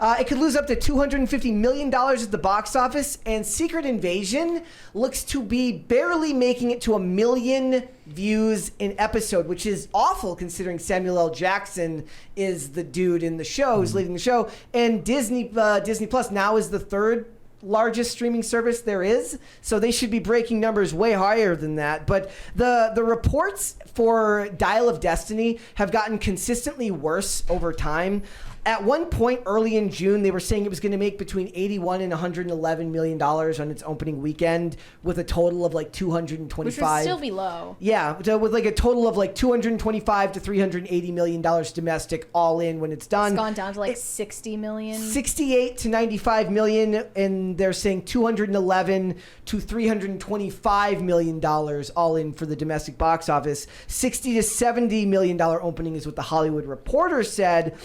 It could lose up to $250 million at the box office, and Secret Invasion looks to be barely making it to 1 million views an episode, which is awful considering Samuel L. Jackson is the dude in the show who's leading the show. And Disney Plus now is the third largest streaming service there is, so they should be breaking numbers way higher than that. But the reports for Dial of Destiny have gotten consistently worse over time. At one point early in June, they were saying it was going to make between $81 and $111 million on its opening weekend, with a total of like 225. Which would still be low. Yeah, so with like a total of like $225 to $380 million domestic, all in when it's done. It's gone down to like 60 million. 68 to 95 million, and they're saying 211 to $325 million all in for the domestic box office. 60 to $70 million opening is what the Hollywood Reporter said.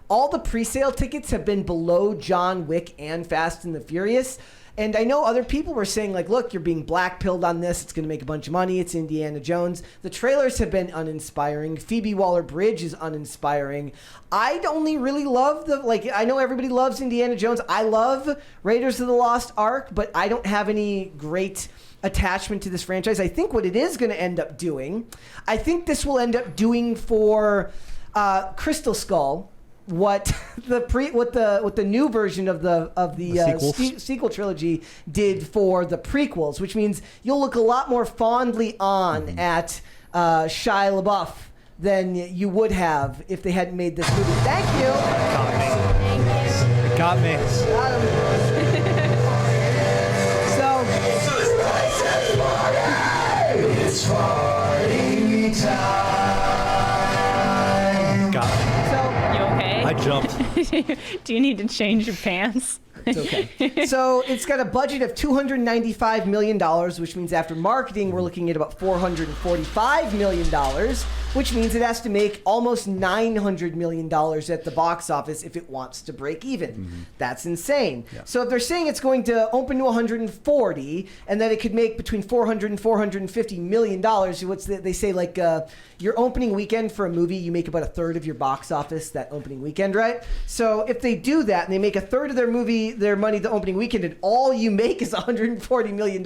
All the pre-sale tickets have been below John Wick and Fast and the Furious. And I know other people were saying, like, look, you're being black-pilled on this. It's going to make a bunch of money. It's Indiana Jones. The trailers have been uninspiring. Phoebe Waller-Bridge is uninspiring. I only really love I know everybody loves Indiana Jones. I love Raiders of the Lost Ark, but I don't have any great attachment to this franchise. I think what it is going to end up doing, I think this will end up doing for Crystal Skull what the new version of the sequel trilogy did for the prequels, which means you'll look a lot more fondly on at Shia LaBeouf than you would have if they hadn't made this movie. Thank you. Got me. Got him. It's party time. Got me. You okay? I jumped. Do you need to change your pants? It's okay. So it's got a budget of $295 million, which means after marketing, we're looking at about $445 million, which means it has to make almost $900 million at the box office if it wants to break even. Mm-hmm. That's insane. Yeah. So if they're saying it's going to open to 140 and that it could make between $400 and $450 million, they say, like, your opening weekend for a movie, you make about a third of your box office that opening weekend, right? So if they do that and they make a third of their money the opening weekend, and all you make is $140 million,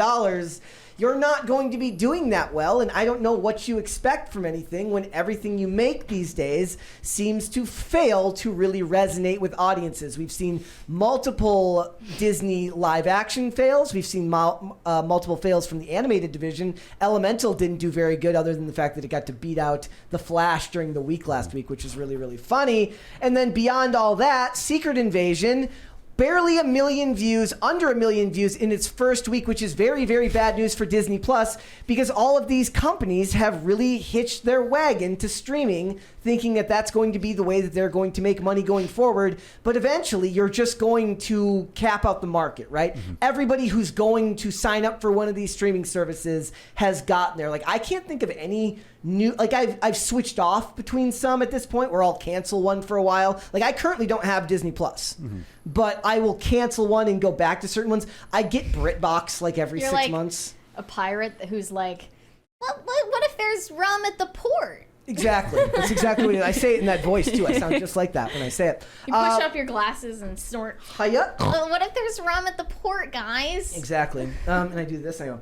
you're not going to be doing that well. And I don't know what you expect from anything when everything you make these days seems to fail to really resonate with audiences. We've seen multiple Disney live action fails. We've seen multiple fails from the animated division. Elemental didn't do very good, other than the fact that it got to beat out The Flash during the week last week, which was really, really funny. And then beyond all that, Secret Invasion, barely 1 million views, under 1 million views in its first week, which is very, very bad news for Disney Plus, because all of these companies have really hitched their wagon to streaming, thinking that that's going to be the way that they're going to make money going forward. But eventually, you're just going to cap out the market, right? Mm-hmm. Everybody who's going to sign up for one of these streaming services has gotten there. Like, I can't think of any new, like, I've switched off between some at this point where I'll cancel one for a while. Like, I currently don't have Disney Plus, but I will cancel one and go back to certain ones. I get BritBox like every You're 6 like months. A pirate who's like, what if there's rum at the port? Exactly. That's exactly what it is. I say it in that voice, too. I sound just like that when I say it. You push up your glasses and snort. Hiya. What if there's rum at the port, guys? Exactly. And I do this, I go.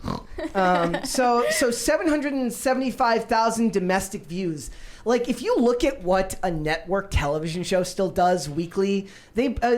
So 775,000 domestic views. Like, if you look at what a network television show still does weekly,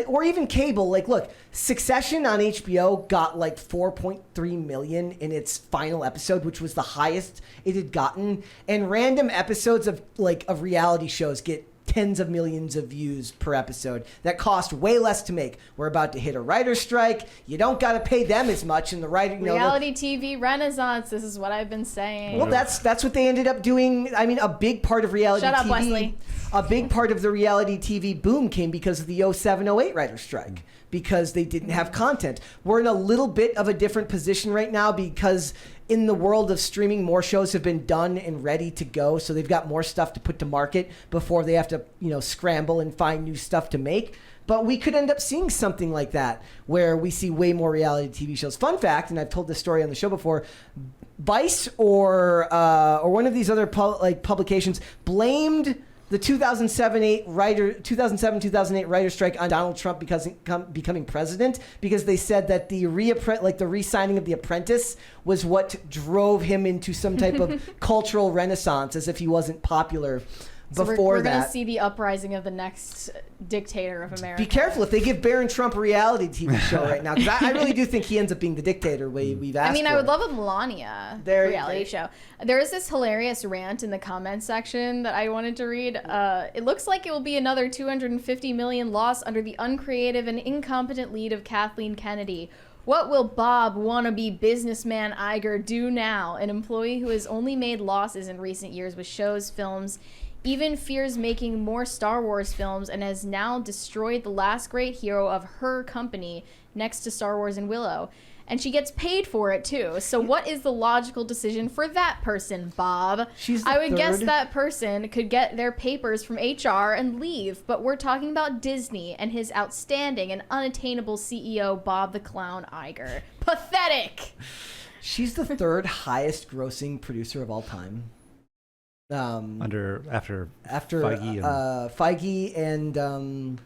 or even cable, like, look, Succession on HBO got like 4.3 million in its final episode, which was the highest it had gotten. And random episodes of reality shows get tens of millions of views per episode that cost way less to make. We're about to hit a writer's strike. You don't got to pay them as much, and the writing reality TV renaissance. This is what I've been saying. Well, that's what they ended up doing. I mean, a big part of reality TV. Shut up, Wesley. A big part of the reality TV boom came because of the 07-08 writer's strike, because they didn't have content. We're in a little bit of a different position right now because in the world of streaming, more shows have been done and ready to go, so they've got more stuff to put to market before they have to, scramble and find new stuff to make. But we could end up seeing something like that, where we see way more reality TV shows. Fun fact, and I've told this story on the show before, Vice or one of these other publications blamed the 2007-2008 writer strike on Donald Trump becoming president, because they said that the re-signing of The Apprentice was what drove him into some type of cultural renaissance, as if he wasn't popular before we're that. We're gonna see the uprising of the next dictator of America. Be careful if they give Barron Trump a reality TV show right now, because I really do think he ends up being the dictator we've asked I mean, for. I would love a Melania reality show. There is this hilarious rant in the comments section that I wanted to read. It looks like it will be another $250 million loss under the uncreative and incompetent lead of Kathleen Kennedy. What will Bob wannabe businessman Iger do now? An employee who has only made losses in recent years with shows, films, even fears making more Star Wars films, and has now destroyed the last great hero of her company next to Star Wars and Willow. And she gets paid for it too. So what is the logical decision for that person, Bob? I would guess that person could get their papers from HR and leave. But we're talking about Disney and his outstanding and unattainable CEO, Bob the Clown Iger. Pathetic! She's the third highest grossing producer of all time. After Feige and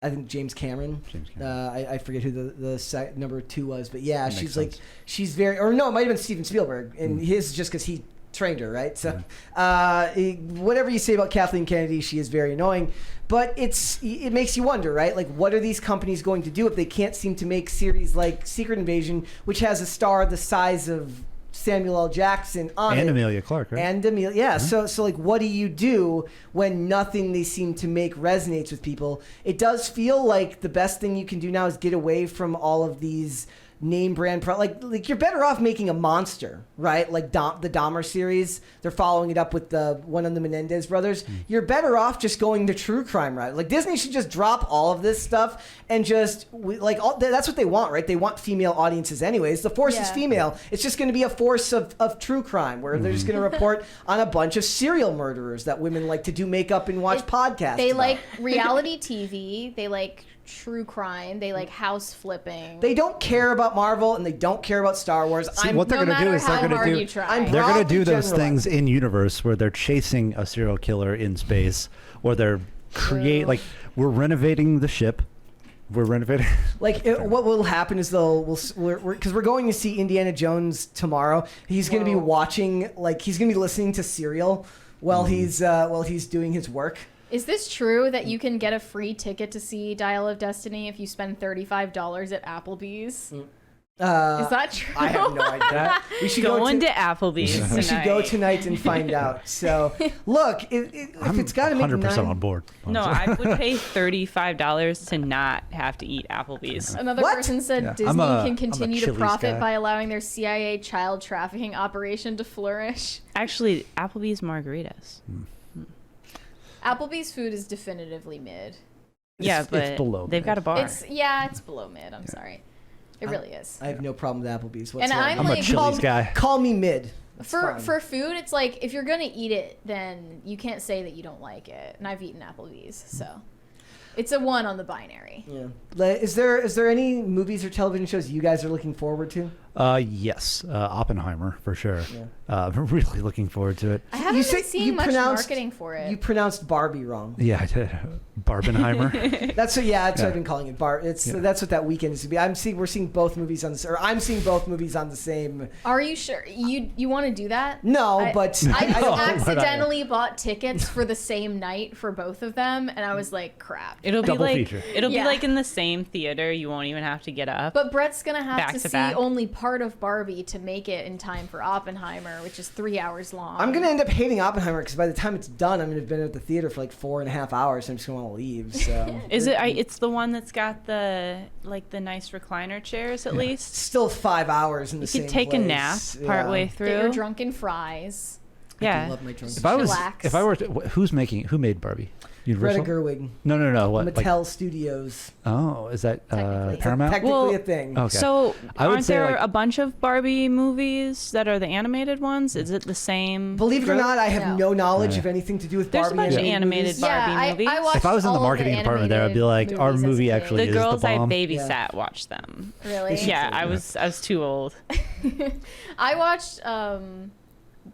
I think James Cameron. I forget who the number 2 was, but yeah, she's sense. She's very, or no, it might have been Steven Spielberg, and his just because he trained her, right? So whatever you say about Kathleen Kennedy, she is very annoying, but it makes you wonder, right? Like, what are these companies going to do if they can't seem to make series like Secret Invasion, which has a star the size of Samuel L. Jackson on it. And Emilia Clarke, right? And Emilia, yeah. Mm-hmm. So like, what do you do when nothing they seem to make resonates with people? It does feel like the best thing you can do now is get away from all of these name brand like you're better off making a monster, right? Like the Dahmer series, they're following it up with the one on the Menendez brothers. You're better off just going the true crime route. Like, Disney should just drop all of this stuff and just that's what they want, right? They want female audiences anyways. The force is female. It's just going to be a force of true crime where they're just going to report on a bunch of serial murderers that women like to do makeup and watch podcasts. They like reality TV. They like true crime. They like house flipping. They don't care about Marvel and they don't care about Star Wars. What they're going to do is they're going to do those things in universe where they're chasing a serial killer in space, or they're we're renovating the ship. We're renovating. What will happen is because we're going to see Indiana Jones tomorrow. He's going to be watching, he's going to be listening to Serial while he's doing his work. Is this true that you can get a free ticket to see Dial of Destiny if you spend $35 at Applebee's? Is that true? I have no idea. We should go to Applebee's tonight. We should go tonight and find out. So, look, if it's got to make 100% on board. No, I would pay $35 to not have to eat Applebee's. Another person said Disney can continue to profit guy. by allowing their CIA child trafficking operation to flourish. Actually, Applebee's margaritas. Applebee's food is definitively mid. Yeah, but it's below they've got a bar. It's below mid. I'm sorry. It really is. I have no problem with Applebee's whatsoever. And I'm a Chili's guy. Call me mid. For food, it's like, if you're going to eat it, then you can't say that you don't like it. And I've eaten Applebee's, so it's a 1 on the binary. Yeah. Is there any movies or television shows you guys are looking forward to? Yes, Oppenheimer for sure. Yeah. I'm really looking forward to it. I haven't seen much marketing for it. You pronounced Barbie wrong. Yeah, I did. Barbenheimer. That's what I've been calling it. That's what that weekend is to be. We're seeing both movies I'm seeing both movies on the same. Are you sure you want to do that? No, but I accidentally bought tickets for the same night for both of them, and I was like, crap. It'll Double be feature. It'll be like in the same theater. You won't even have to get up. But Brett's gonna have to see back. only part of Barbie to make it in time for Oppenheimer, which is 3 hours long. I'm gonna end up hating Oppenheimer because by the time it's done, I'm gonna have been at the theater for 4.5 hours. And I'm just gonna want to leave. So is it? It's the one that's got the nice recliner chairs at least. Still 5 hours in the same place. You could take a nap partway through. Get your drunken fries. Yeah. I love my drunken fries. If I were who made Barbie? Universal? Greta Gerwig. No. What? Mattel Studios. Oh, is that Paramount? Technically a thing. Okay. So aren't there a bunch of Barbie movies that are the animated ones? Is it the same? Believe it or not, I have no knowledge of anything to do with There's Barbie. There's a bunch of animated Barbie movies. If I was in the marketing department there, I'd be like, our movie actually is the bomb. The girls I babysat watched them. Really? Yeah, I was too old. I watched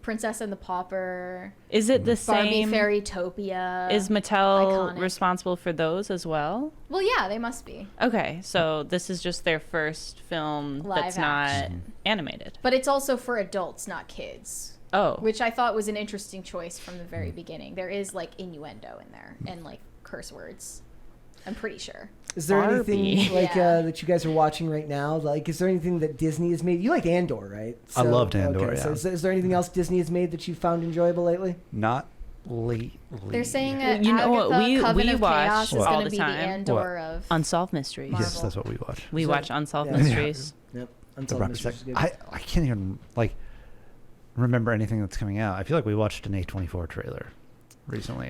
Princess and the Pauper. Is it the same? Barbie Fairytopia. Is Mattel iconic. responsible for those as well? Well, yeah, they must be. Okay, so this is just their first film that's not animated. But it's also for adults, not kids. Oh. Which I thought was an interesting choice from the very beginning. There is like innuendo in there and like curse words. I'm pretty sure. Is there Barbie. anything like that you guys are watching right now? Like, is there anything that Disney has made? You liked Andor, right? I loved Andor. Okay, so is there anything else Disney has made that you found enjoyable lately? Not lately. They're saying that You know what? Agatha, We Coven of watch Chaos is all going the to be the time. Andor of Unsolved Mysteries. Marvel. Yes, that's what we watch. We watch Unsolved Yeah. Mysteries. Yep. The Unsolved Brown Mysteries is good. I can't even remember anything that's coming out. I feel like we watched an A24 trailer recently.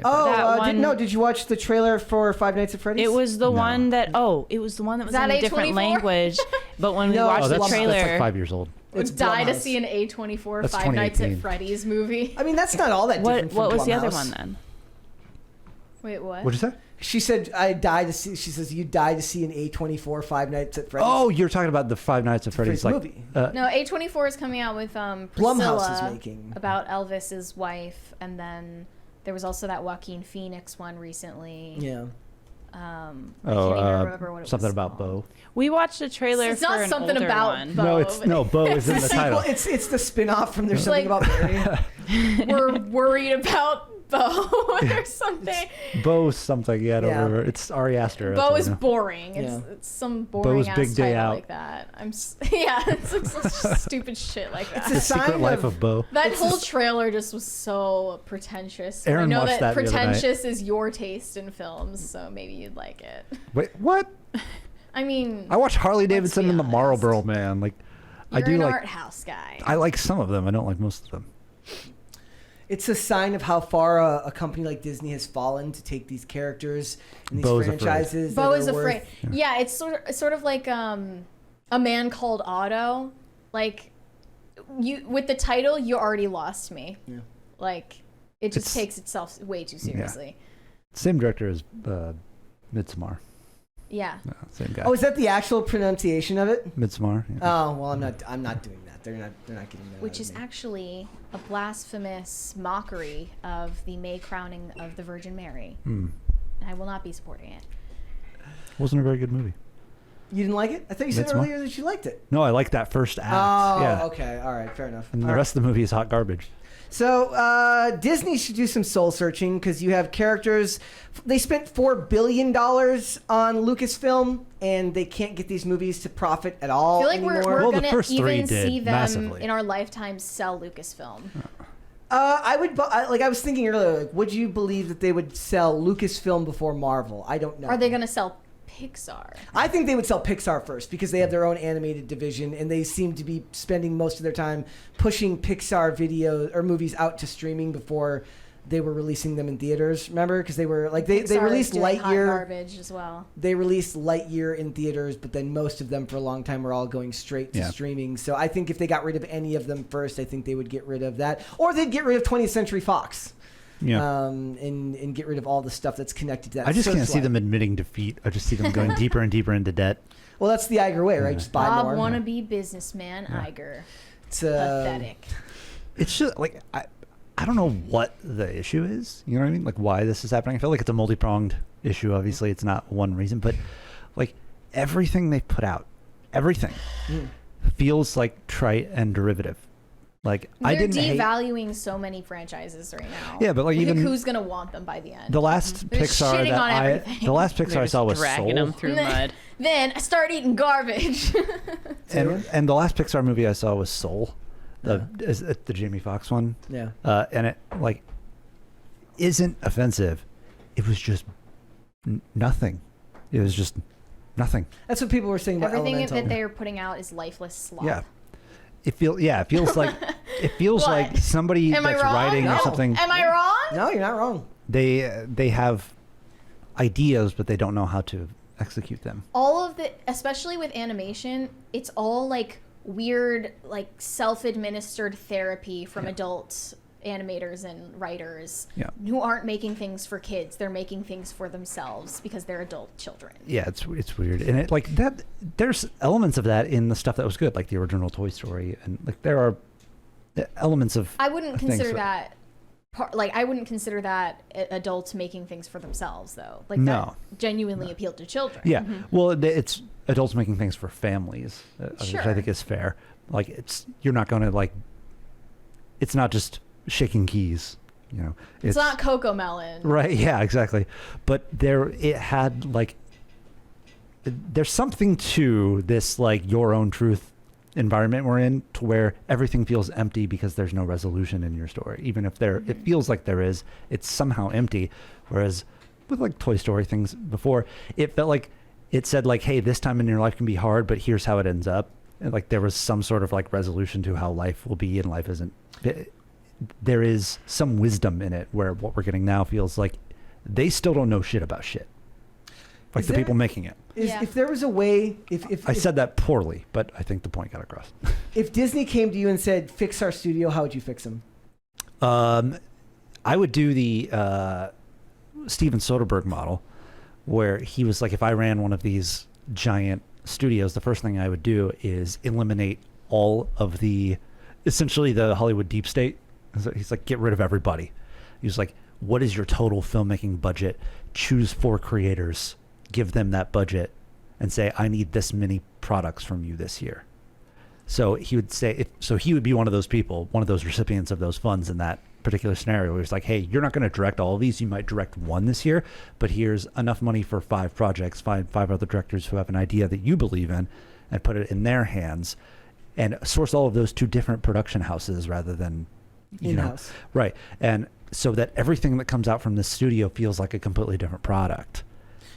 Did you watch the trailer for Five Nights at Freddy's? It was the one that it was the one that was in a different A24? language. But when we No, watched the that's trailer, like 5 years old. It's die to Blumhouse. see an A24 That's Five Nights at 2018. Freddy's movie. I mean, that's not all that different from what was the Blumhouse. other one then? Wait, what? What'd you say? She said, "I die to see." She says, "You die to see an A24 Five Nights at Freddy's." Oh, you're talking about the Five Nights at Freddy's movie. No, A24 is coming out with Blumhouse Priscilla is making about Elvis's wife, and then there was also that Joaquin Phoenix one recently. Yeah. I can't even remember what it something was about called. Bo. We watched a trailer It's for not an something older about one. Bo. Bo is in the title. It's the spin-off from There's It's Something like- About Mary. We're worried about Bo or something. Bo something. Yeah, I don't Yeah. remember. It's Ari Aster. Bo that's is all I know. boring. Yeah. It's some boring Bo's ass Big Day title Out. like that. It's like some stupid shit like that. It's The a sign Secret Life of- of Bo. That whole trailer just was so pretentious. Aaron I know watched that that the other night. pretentious is your taste in films, so maybe you'd like it. Wait, what? I mean, I watch Harley Davidson be and the honest. Marlboro Man. Like, I you're do an like. art house guy. I like some of them. I don't like most of them. It's a sign of how far a company like Disney has fallen to take these characters and these Bo's afraid. franchises. Bo that is are worth- afraid. Yeah, it's sort of like A Man Called Otto. Like you with the title, you already lost me. Yeah. Like it just It's- takes itself way too seriously. Same director as Midsommar. Yeah. No, same guy. Oh, is that the actual pronunciation of it? Midsommar. Yeah. Oh well, I'm not doing that. They're not getting that. Which out of is me. actually a blasphemous mockery of the May crowning of the Virgin Mary. Hmm. And I will not be supporting it. Wasn't a very good movie. You didn't like it? I thought you said Midsommar? earlier that you liked it. No, I like that first act. Oh, yeah. okay. All right. Fair enough. And All the right. rest of the movie is hot garbage. So Disney should do some soul searching because you have characters. They spent $4 billion on Lucasfilm, and they can't get these movies to profit at all I feel like anymore. we're Well, the gonna first three even did see them massively. in our lifetime sell Lucasfilm. I would, like I was thinking earlier, like, would you believe that they would sell Lucasfilm before Marvel? I don't know. Are they gonna sell Pixar? I think they would sell Pixar first because they have their own animated division, and they seem to be spending most of their time pushing Pixar videos or movies out to streaming before they were releasing them in theaters. Remember, because they were like they Pixar released is doing hot Lightyear. garbage as well. They released Lightyear in theaters, but then most of them for a long time were all going straight to Yeah. streaming. So I think if they got rid of any of them first, I think they would get rid of that, or they'd get rid of 20th Century Fox. Yeah. And get rid of all the stuff that's connected to that. I just can't see Searchlight. them admitting defeat. I just see them going deeper and deeper into debt. Well, that's the Iger way, right? Just buy Bob more. wannabe businessman Iger. It's, Pathetic. It's just like I don't know what the issue is. You know what I mean? Like why this is happening. I feel like it's a multi-pronged issue. Obviously, it's not one reason, but like everything they put out, everything feels like trite and derivative. Like They're I didn't hate devaluing so many franchises right now. Yeah, but like even who's gonna want them by the end? the last They're Pixar shitting that on everything. the last Pixar I saw was dragging Soul. them through mud. Then I start eating garbage. And the last Pixar movie I saw was Soul, the Jamie Foxx one. yeah. And it like isn't offensive. It was just nothing. It was just nothing. That's what people were saying about Everything Elemental. that they're putting out is lifeless slop. Yeah. It feels What? like somebody Am I that's wrong? writing No. or something. Am I wrong? No, you're not wrong. They have ideas, but they don't know how to execute them. All of the, especially with animation, it's all like weird, like self-administered therapy from adult animators and writers who aren't making things for kids. They're making things for themselves because they're adult children. Yeah, it's weird, and it like that. There's elements of that in the stuff that was good, like the original Toy Story, and like there are elements of. I wouldn't consider that. I wouldn't consider that adults making things for themselves, though. Like, that genuinely appealed to children. Yeah. Well, it's adults making things for families, which I think is fair. Like, you're not going to, like, it's not just shaking keys, you know. It's not Coco Melon. Right. Yeah, exactly. But it had, like, there's something to this, like, your own truth environment we're in, to where everything feels empty because there's no resolution in your story. Even if it feels like there is, it's somehow empty. Whereas with, like, Toy Story things before, it felt like it said, like, hey, this time in your life can be hard, but here's how it ends up. And, like, there was some sort of, like, resolution to how life will be, and life isn't. There is some wisdom in it, where what we're getting now feels like they still don't know shit about shit. Like, the people making it. If there was a way, if I said that poorly, but I think the point got across. If Disney came to you and said, fix our studio, how would you fix them? I would do the Steven Soderbergh model, where he was like, if I ran one of these giant studios, the first thing I would do is eliminate all of essentially the Hollywood deep state. So he's like, get rid of everybody. He's like, what is your total filmmaking budget? Choose 4 creators, give them that budget, and say, I need this many products from you this year. So he would say, he would be one of those people, one of those recipients of those funds in that particular scenario, where it's like, hey, you're not going to direct all of these. You might direct 1 this year, but here's enough money for 5 projects, five other directors who have an idea that you believe in, and put it in their hands, and source all of those to different production houses rather than in-house. Right. And so that everything that comes out from this studio feels like a completely different product.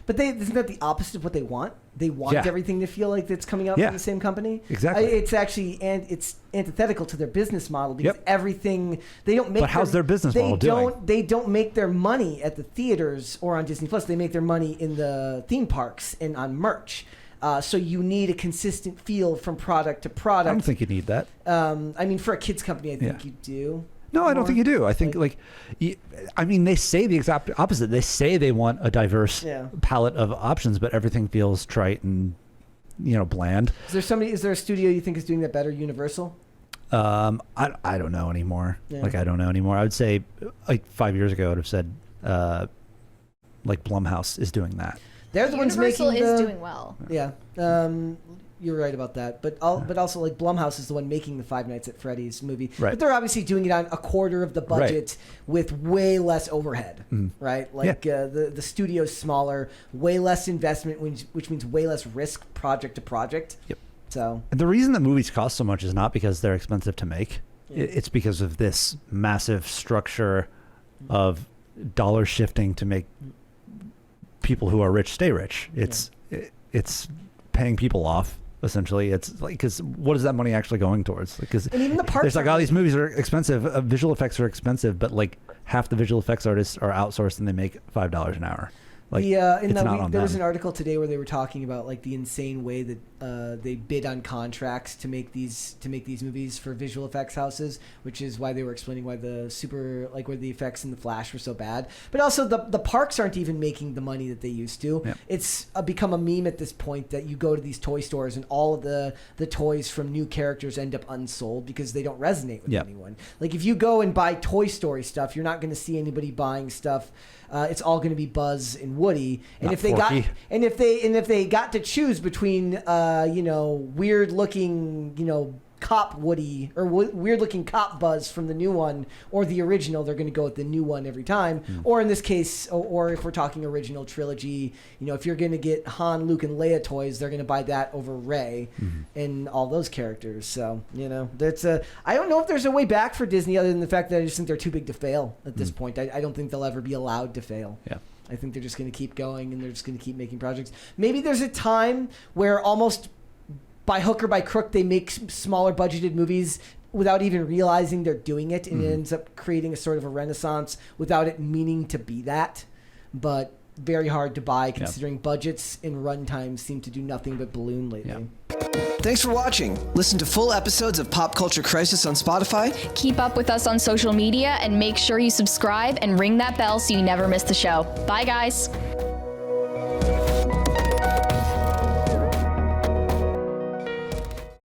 But isn't that the opposite of what they want? They want everything to feel like it's coming out from the same company. Exactly. It's actually, and it's antithetical to their business model, because everything they don't make. But how's their business model doing? They don't make their money at the theaters or on Disney Plus. They make their money in the theme parks and on merch. So you need a consistent feel from product to product. I don't think you need that. I mean, for a kids company, I think you do. No, I don't think you do. I think they say the exact opposite. They say they want a diverse palette of options, but everything feels trite and, bland. Is there a studio you think is doing that better? Universal? I don't know anymore. Yeah. I don't know anymore. I would say 5 years ago, I would have said, Blumhouse is doing that. They're the ones making Universal is doing well. Yeah. You're right about that, but also Blumhouse is the one making the Five Nights at Freddy's movie. Right. But they're obviously doing it on a quarter of the budget with way less overhead, right? The studio's smaller, way less investment, which means way less risk project to project. Yep. So the reason that movies cost so much is not because they're expensive to make. Yeah. It's because of this massive structure of dollar shifting to make people who are rich stay rich. It's paying people off. Essentially, it's like, because what is that money actually going towards? Because even the parts, there's all these movies are expensive. Visual effects are expensive, but half the visual effects artists are outsourced and they make $5 an hour. There was an article today where they were talking about the insane way that they bid on contracts to make these movies for visual effects houses, which is why they were explaining why where the effects in the Flash were so bad. But also the parks aren't even making the money that they used to. Yeah. It's become a meme at this point that you go to these toy stores and all of the toys from new characters end up unsold because they don't resonate with anyone. If you go and buy Toy Story stuff, you're not going to see anybody buying stuff. It's all going to be Buzz and Woody, and if they got to choose between weird looking cop Woody or weird looking cop Buzz from the new one or the original, they're going to go with the new one every time. Or in this case, or if we're talking original trilogy, if you're going to get Han, Luke, and Leia toys, they're going to buy that over Rey and all those characters. So that's I don't know if there's a way back for Disney other than the fact that I just think they're too big to fail at this point. I don't think they'll ever be allowed to fail. Yeah. I think they're just going to keep going and they're just going to keep making projects. Maybe there's a time where almost by hook or by crook, they make smaller budgeted movies without even realizing they're doing it, and it ends up creating a sort of a renaissance without it meaning to be that. But very hard to buy considering budgets and runtimes seem to do nothing but balloon lately. Yeah. Thanks for watching. Listen to full episodes of Pop Culture Crisis on Spotify. Keep up with us on social media and make sure you subscribe and ring that bell so you never miss the show. Bye, guys.